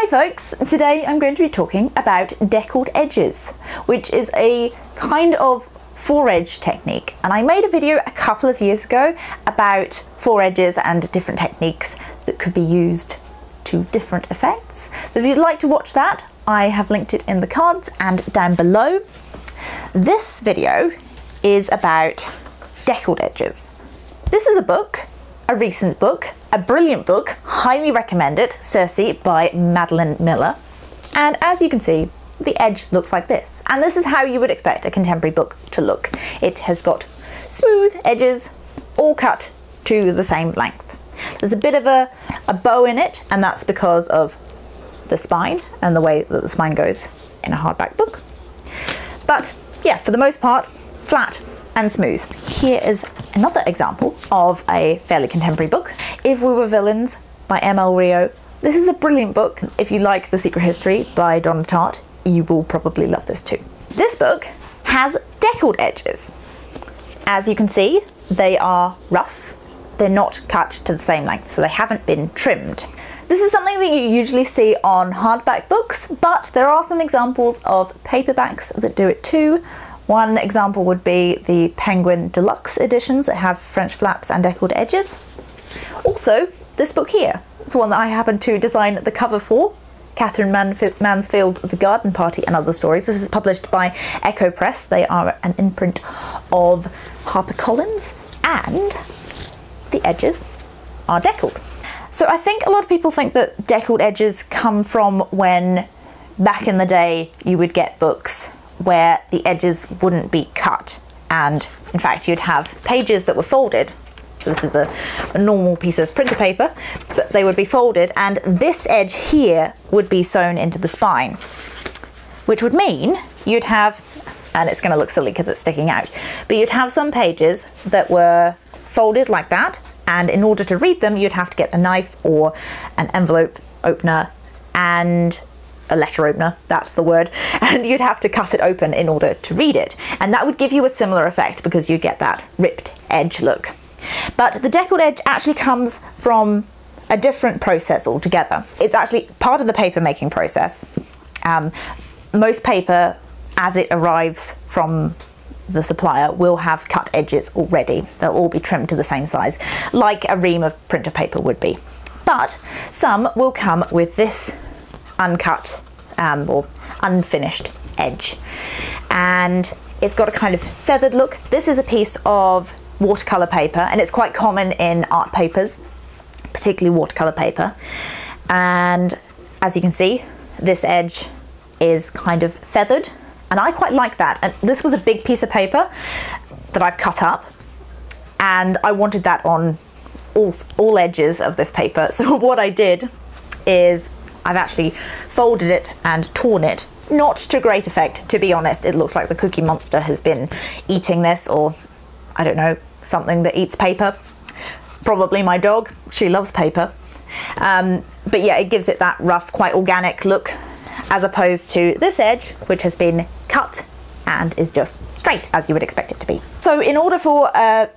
Hi folks, today I'm going to be talking about deckled edges, which is a kind of four-edge technique, and I made a video a couple of years ago about four edges and different techniques that could be used to different effects. So if you'd like to watch that, I have linked it in the cards and down below. This video is about deckled edges. This is a book, a recent book, a brilliant book, highly recommend it, Circe by Madeline Miller. And as you can see, the edge looks like this. And this is how you would expect a contemporary book to look. It has got smooth edges, all cut to the same length. There's a bit of a bow in it, and that's because of the spine and the way that the spine goes in a hardback book. But yeah, for the most part, flat and smooth. Here is another example of a fairly contemporary book, If We Were Villains by M.L. Rio. This is a brilliant book. If you like The Secret History by Donna Tartt, you will probably love this too. This book has deckled edges. As you can see, they are rough. They're not cut to the same length, so they haven't been trimmed. This is something that you usually see on hardback books, but there are some examples of paperbacks that do it too. One example would be the Penguin Deluxe editions that have French flaps and deckled edges. Also, this book here. It's one that I happened to design the cover for. Catherine Mansfield's The Garden Party and Other Stories. This is published by Echo Press. They are an imprint of HarperCollins, and the edges are deckled. So I think a lot of people think that deckled edges come from when back in the day you would get books where the edges wouldn't be cut, and in fact you'd have pages that were folded. So this is a normal piece of printer paper, but they would be folded, and this edge here would be sewn into the spine, which would mean you'd have, and it's going to look silly because it's sticking out, but you'd have some pages that were folded like that, and in order to read them you'd have to get a knife or an envelope opener and a letter opener, that's the word, and you'd have to cut it open in order to read it, and that would give you a similar effect because you'd get that ripped edge look. But the deckled edge actually comes from a different process altogether. It's actually part of the paper making process. Most paper, as it arrives from the supplier, will have cut edges already. They'll all be trimmed to the same size, like a ream of printer paper would be. But some will come with this uncut or unfinished edge, and it's got a kind of feathered look. This is a piece of watercolor paper, and it's quite common in art papers, particularly watercolor paper, and as you can see, this edge is kind of feathered, and I quite like that. And this was a big piece of paper that I've cut up, and I wanted that on all edges of this paper. So what I did is I've actually folded it and torn it, not to great effect, to be honest. It looks like the Cookie Monster has been eating this, or I don't know, something that eats paper. Probably my dog, she loves paper. But yeah, it gives it that rough, quite organic look, as opposed to this edge, which has been cut and is just straight, as you would expect it to be. So in order for a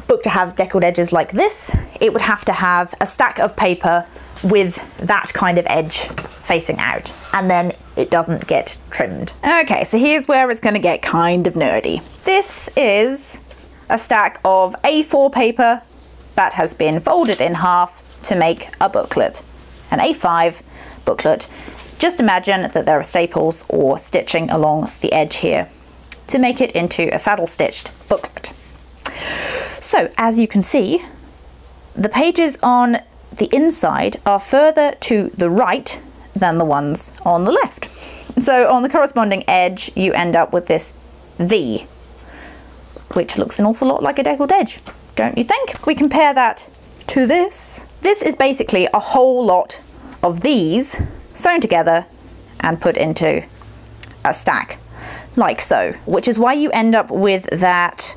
book to have deckled edges like this, it would have to have a stack of paper with that kind of edge facing out, and then it doesn't get trimmed. Okay, so here's where it's going to get kind of nerdy. This is a stack of A4 paper that has been folded in half to make a booklet, an A5 booklet. Just imagine that there are staples or stitching along the edge here to make it into a saddle stitched booklet. So as you can see, the pages on the inside are further to the right than the ones on the left. So on the corresponding edge you end up with this V, which looks an awful lot like a deckled edge, don't you think? We compare that to this. This is basically a whole lot of these sewn together and put into a stack, like so, which is why you end up with that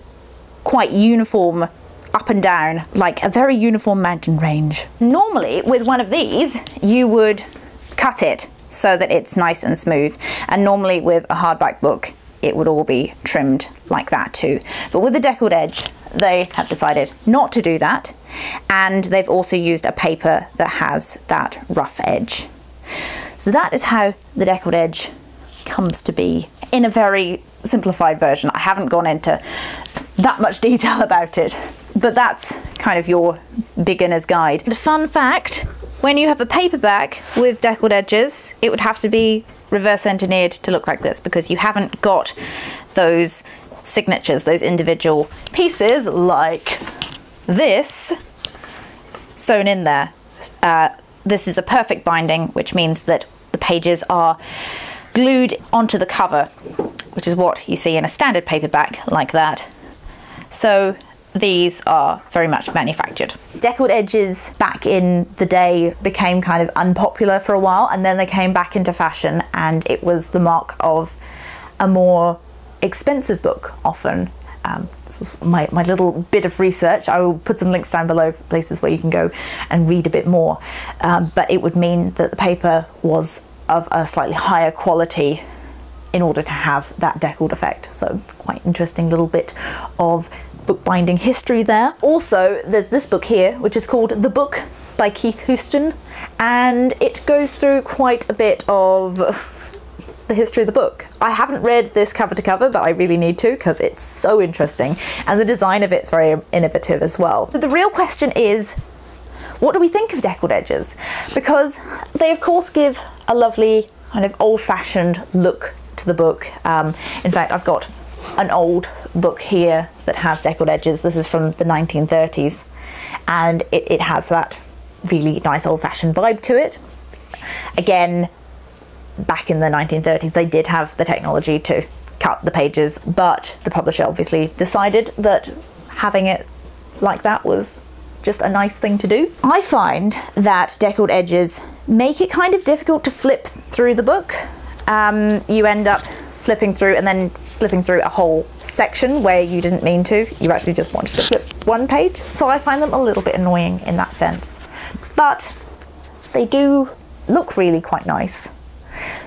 quite uniform up and down, like a very uniform mountain range. Normally with one of these you would cut it so that it's nice and smooth, and normally with a hardback book it would all be trimmed like that too. But with the deckled edge they have decided not to do that, and they've also used a paper that has that rough edge. So that is how the deckled edge comes to be in a very simplified version. I haven't gone into that much detail about it, but that's kind of your beginner's guide. The fun fact, when you have a paperback with deckled edges, it would have to be reverse engineered to look like this, because you haven't got those signatures, those individual pieces like this sewn in there. This is a perfect binding, which means that the pages are glued onto the cover, which is what you see in a standard paperback like that. So these are very much manufactured. Deckled edges back in the day became kind of unpopular for a while, and then they came back into fashion, and it was the mark of a more expensive book often. This is my little bit of research. I will put some links down below for places where you can go and read a bit more. But it would mean that the paper was of a slightly higher quality in order to have that deckled effect. So quite interesting little bit of bookbinding history there. Also, there's this book here, which is called The Book by Keith Houston, and it goes through quite a bit of the history of the book. I haven't read this cover to cover, but I really need to, because it's so interesting, and the design of it's very innovative as well. But the real question is, what do we think of deckled edges? Because they of course give a lovely kind of old-fashioned look to the book. In fact, I've got an old book here that has deckled edges. This is from the 1930s, and it has that really nice old-fashioned vibe to it. Again, back in the 1930s, they did have the technology to cut the pages, but the publisher obviously decided that having it like that was just a nice thing to do. I find that deckled edges make it kind of difficult to flip through the book. You end up flipping through and then flipping through a whole section where you didn't mean to. You actually just wanted to flip one page. So I find them a little bit annoying in that sense. But they do look really quite nice.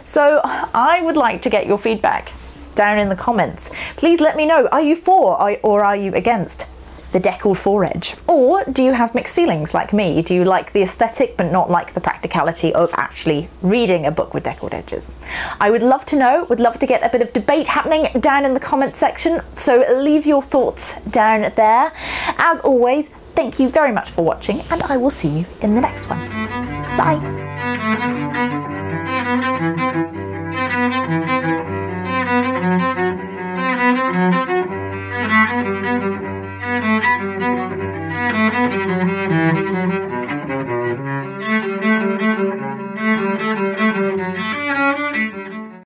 So I would like to get your feedback down in the comments. Please let me know, are you for or are you against the deckled foredge? Or do you have mixed feelings like me? Do you like the aesthetic but not like the practicality of actually reading a book with deckled edges? I would love to know, would love to get a bit of debate happening down in the comment section, so leave your thoughts down there. As always, thank you very much for watching, and I will see you in the next one. Bye!